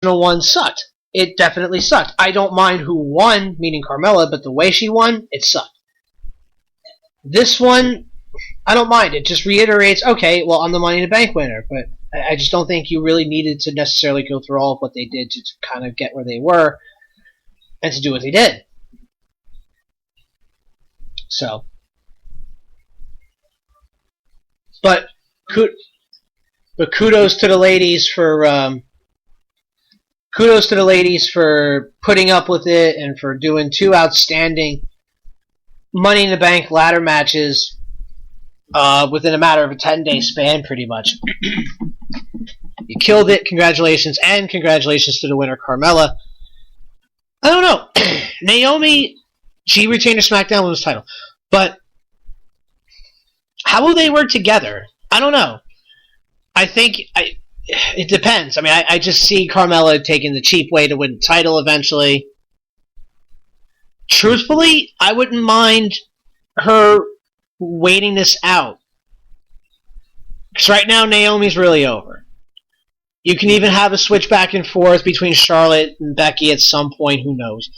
one sucked. It definitely sucked. I don't mind who won, meaning Carmella, but the way she won, it sucked. This one, I don't mind. It just reiterates, okay, well, I'm the Money in the Bank winner, but I just don't think you really needed to necessarily go through all of what they did to kind of get where they were and to do what they did. So, but kudos to the ladies for putting up with it and for doing 2 outstanding Money in the Bank ladder matches within a matter of a 10-day span, pretty much. You killed it. Congratulations, and congratulations to the winner, Carmella. I don't know. Naomi, she retained her SmackDown Women's title, but how will they work together? I don't know. I think it depends. I mean, I just see Carmella taking the cheap way to win the title eventually. Truthfully, I wouldn't mind her waiting this out. Because right now, Naomi's really over. You can even have a switch back and forth between Charlotte and Becky at some point, who knows.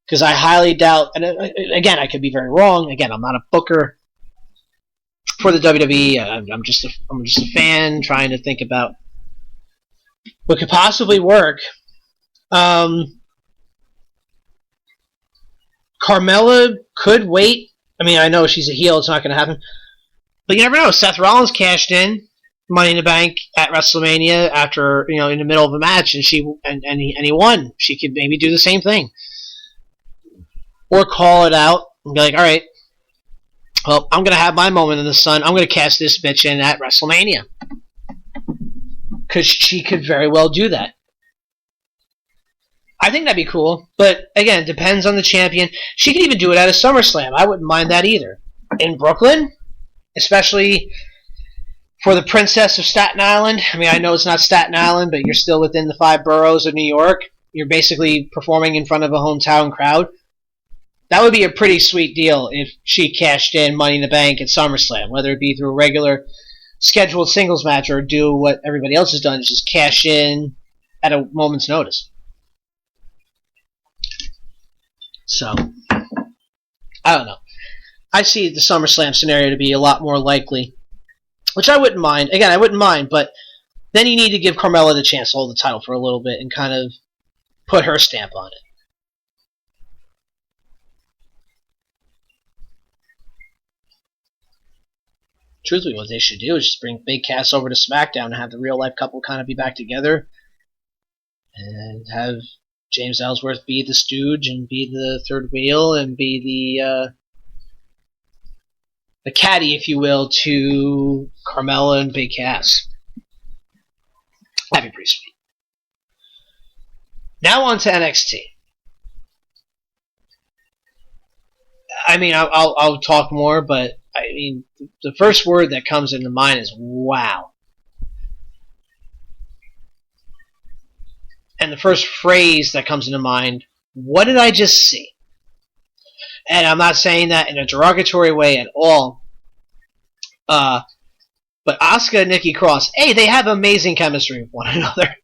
Because I highly doubt, and again, I could be very wrong. Again, I'm not a booker for the WWE. I'm just a fan trying to think about what could possibly work. Carmella could wait. I mean, I know she's a heel; it's not going to happen. But you never know. Seth Rollins cashed in Money in the Bank at WrestleMania after, in the middle of a match, and he won. She could maybe do the same thing, or call it out and be like, "All right, well, I'm going to have my moment in the sun. I'm going to cast this bitch in at WrestleMania," because she could very well do that. I think that'd be cool, but again, it depends on the champion. She could even do it at a SummerSlam. I wouldn't mind that either. In Brooklyn, especially for the Princess of Staten Island. I mean, I know it's not Staten Island, but you're still within the 5 boroughs of New York. You're basically performing in front of a hometown crowd. That would be a pretty sweet deal if she cashed in Money in the Bank at SummerSlam, whether it be through a regular scheduled singles match or do what everybody else has done, is just cash in at a moment's notice. So, I don't know. I see the SummerSlam scenario to be a lot more likely, which I wouldn't mind. Again, I wouldn't mind, but then you need to give Carmella the chance to hold the title for a little bit and kind of put her stamp on it. Truthfully, what they should do is just bring Big Cass over to SmackDown and have the real-life couple kind of be back together and have James Ellsworth be the stooge and be the third wheel and be the caddy, if you will, to Carmella and Big Cass. That'd be pretty sweet. Now on to NXT. I mean, I'll talk more, but I mean, the first word that comes into mind is wow. And the first phrase that comes into mind, what did I just see? And I'm not saying that in a derogatory way at all. But Asuka and Nikki Cross, hey, they have amazing chemistry with one another.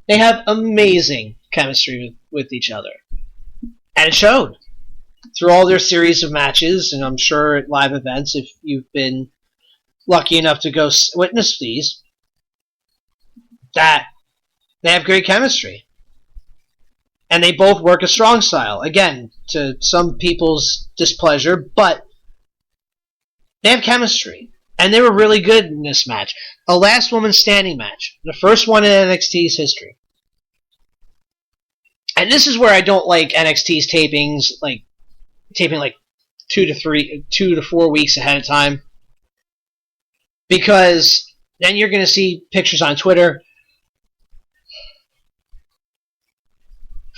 They have amazing chemistry with each other. And it showed through all their series of matches, and I'm sure at live events, if you've been lucky enough to go witness these, that they have great chemistry. And they both work a strong style. Again, to some people's displeasure, but they have chemistry. And they were really good in this match. A last woman standing match. The first one in NXT's history. And this is where I don't like NXT's tapings, taping 2 to 4 weeks ahead of time. Because then you're going to see pictures on Twitter,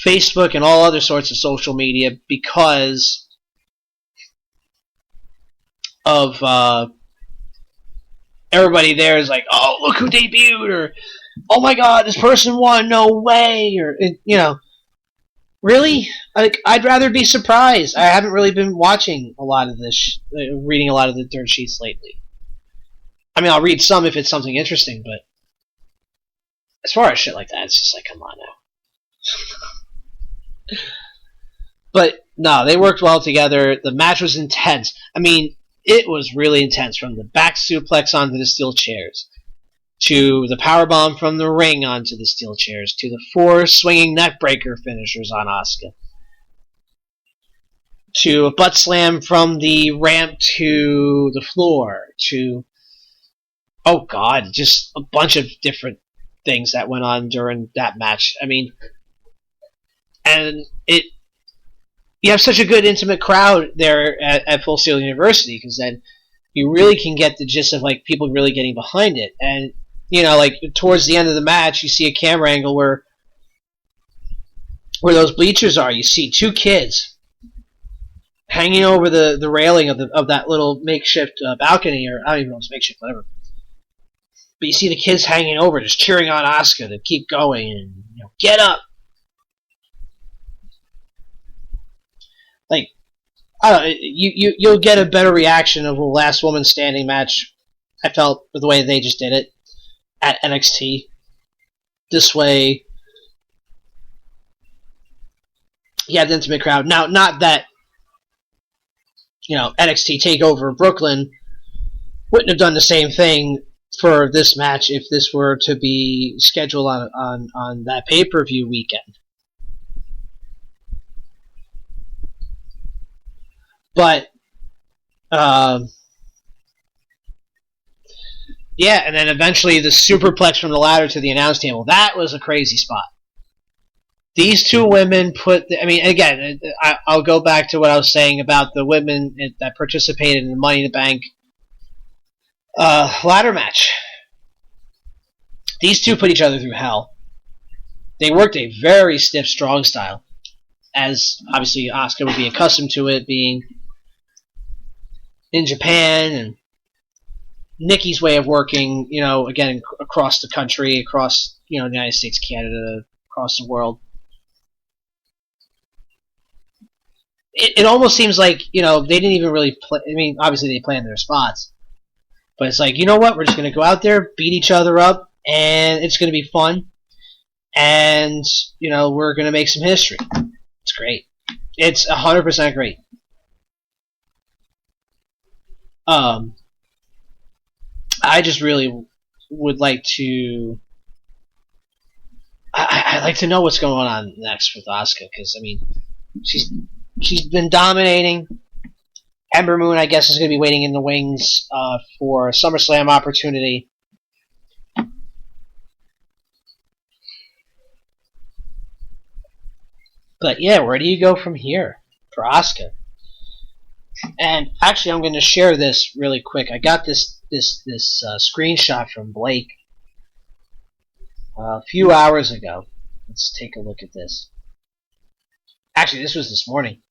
Facebook, and all other sorts of social media because of everybody there is like, oh, look who debuted, or oh my god, this person won, no way, or, really? I'd rather be surprised. I haven't really been watching a lot of this, reading a lot of the dirt sheets lately. I mean, I'll read some if it's something interesting, but as far as shit like that, it's just like, come on now. But no, they worked well together. The match was intense. I mean, it was really intense, from the back suplex onto the steel chairs, to the powerbomb from the ring onto the steel chairs, to the 4 swinging neckbreaker finishers on Asuka, to a butt slam from the ramp to the floor, to, oh god, just a bunch of different things that went on during that match. I mean, and you have such a good intimate crowd there at Full Sail University, because then you really can get the gist of like people really getting behind it. And you know, like towards the end of the match, you see a camera angle where those bleachers are. You see 2 kids hanging over the railing of that little makeshift balcony, or I don't even know if it's makeshift, whatever. But you see the kids hanging over, just cheering on Asuka to keep going and, you know, get up. Like, I don't know, you'll get a better reaction of a last woman standing match, I felt, with the way they just did it at NXT. This way, you have the intimate crowd. Now, not that, you know, NXT TakeOver Brooklyn wouldn't have done the same thing for this match if this were to be scheduled on that pay-per-view weekend. But, yeah, and then eventually the superplex from the ladder to the announce table. That was a crazy spot. These 2 women I mean, again, I'll go back to what I was saying about the women that participated in the Money in the Bank ladder match. These 2 put each other through hell. They worked a very stiff, strong style, as obviously Asuka would be accustomed to it, being in Japan, and Nikki's way of working, you know, again, across the country, across, you know, the United States, Canada, across the world. It almost seems like, you know, they didn't even really play. I mean, obviously they planned their spots, but it's like, you know what, we're just going to go out there, beat each other up, and it's going to be fun, and, you know, we're going to make some history. It's great. It's 100% great. I just really would like to... I'd like to know what's going on next with Asuka, because, I mean, she's been dominating. Ember Moon, I guess, is going to be waiting in the wings for a SummerSlam opportunity. But yeah, where do you go from here for Asuka? And actually, I'm going to share this really quick. I got this screenshot from Blake a few hours ago. Let's take a look at this. Actually, this was this morning.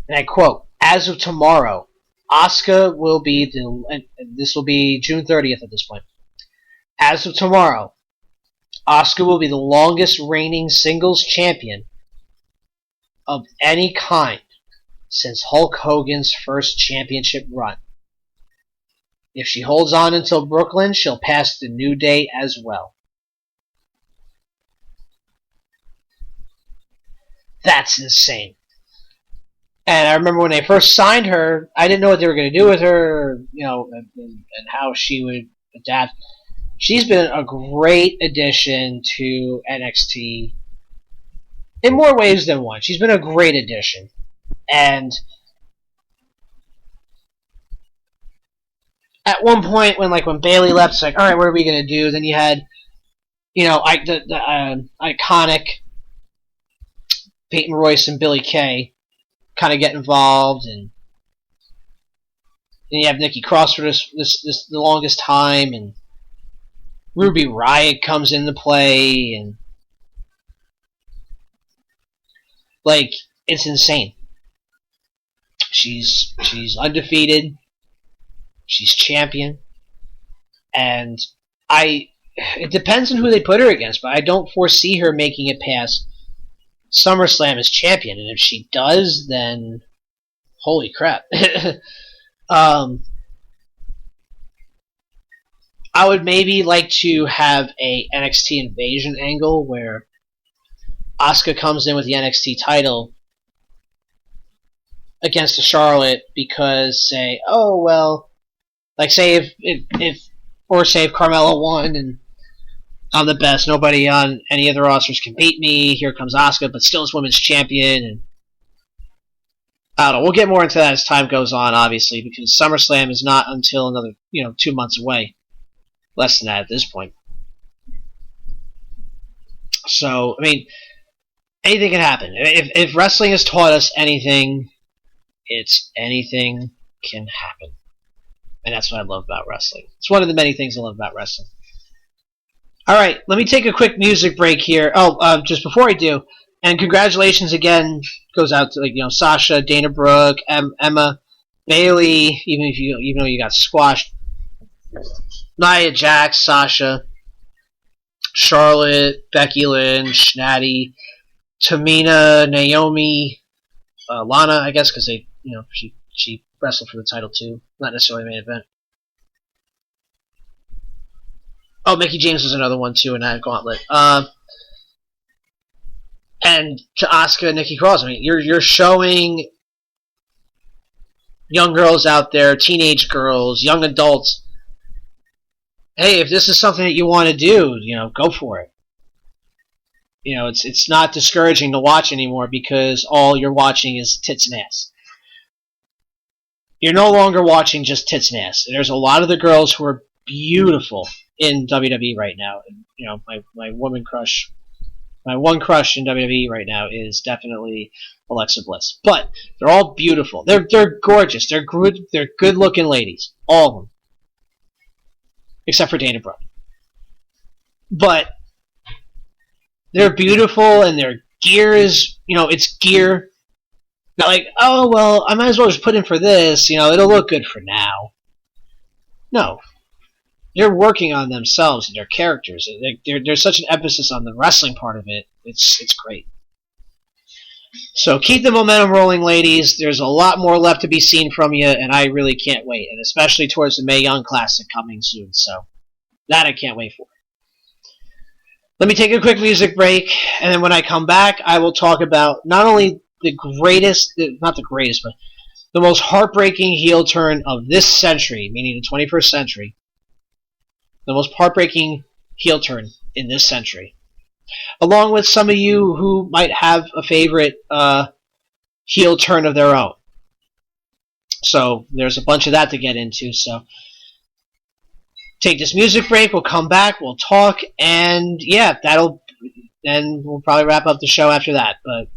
And I quote, "As of tomorrow, Asuka will be and this will be June 30th at this point. As of tomorrow, Asuka will be the longest reigning singles champion of any kind since Hulk Hogan's first championship run. If she holds on until Brooklyn, she'll pass the New Day as well." That's insane. And I remember when they first signed her, I didn't know what they were going to do with her, you know, and how she would adapt. She's been a great addition to NXT in more ways than one. She's been a great addition. And at one point, when Bayley left, it's like, all right, what are we going to do? Then you had, you know, the iconic Peyton Royce and Billie Kay kind of get involved, and then you have Nikki Cross for the longest time, and Ruby Riott comes into play, and it's insane. She's undefeated. She's champion, and it depends on who they put her against, but I don't foresee her making it past SummerSlam as champion, and if she does, then holy crap. I I would maybe like to have a NXT Invasion angle where Asuka comes in with the NXT title against a Charlotte because, say, oh well, like say if Carmella won and I'm the best, nobody on any of the rosters can beat me. Here comes Asuka, but still is women's champion, and I don't know. We'll get more into that as time goes on, obviously, because SummerSlam is not until another 2 months away. Less than that at this point. So, I mean, anything can happen. If wrestling has taught us anything, it's anything can happen. And that's what I love about wrestling. It's one of the many things I love about wrestling. Alright, let me take a quick music break here. Just before I do, and congratulations again goes out to Sasha, Dana Brooke, Emma, Bailey, even though you got squashed. Nia Jax, Sasha, Charlotte, Becky Lynch, Natty, Tamina, Naomi, Lana, I guess, because she wrestled for the title too, not necessarily main event. Oh, Mickie James was another one too in that gauntlet. And to Asuka and Nikki Cross, I mean, you're showing young girls out there, teenage girls, young adults. Hey, if this is something that you want to do, go for it. It's not discouraging to watch anymore because all you're watching is tits and ass. You're no longer watching just tits and ass. There's a lot of the girls who are beautiful in WWE right now. My woman crush, my one crush in WWE right now is definitely Alexa Bliss. But they're all beautiful. They're gorgeous. They're good looking ladies, all of them. Except for Dana Brooke. But they're beautiful, and their gear is, it's gear. Not like, oh, well, I might as well just put in for this, it'll look good for now. No. They're working on themselves and their characters. There's such an emphasis on the wrestling part of it. It's great. So keep the momentum rolling, ladies. There's a lot more left to be seen from you, and I really can't wait. And especially towards the Mae Young Classic coming soon. So that I can't wait for. Let me take a quick music break, and then when I come back, I will talk about not only the most heartbreaking heel turn of this century, meaning the 21st century. The most heartbreaking heel turn in this century. Along with some of you who might have a favorite heel turn of their own. So there's a bunch of that to get into. So take this music break. We'll come back. We'll talk. And yeah, then we'll probably wrap up the show after that. But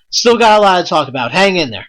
still got a lot to talk about. Hang in there.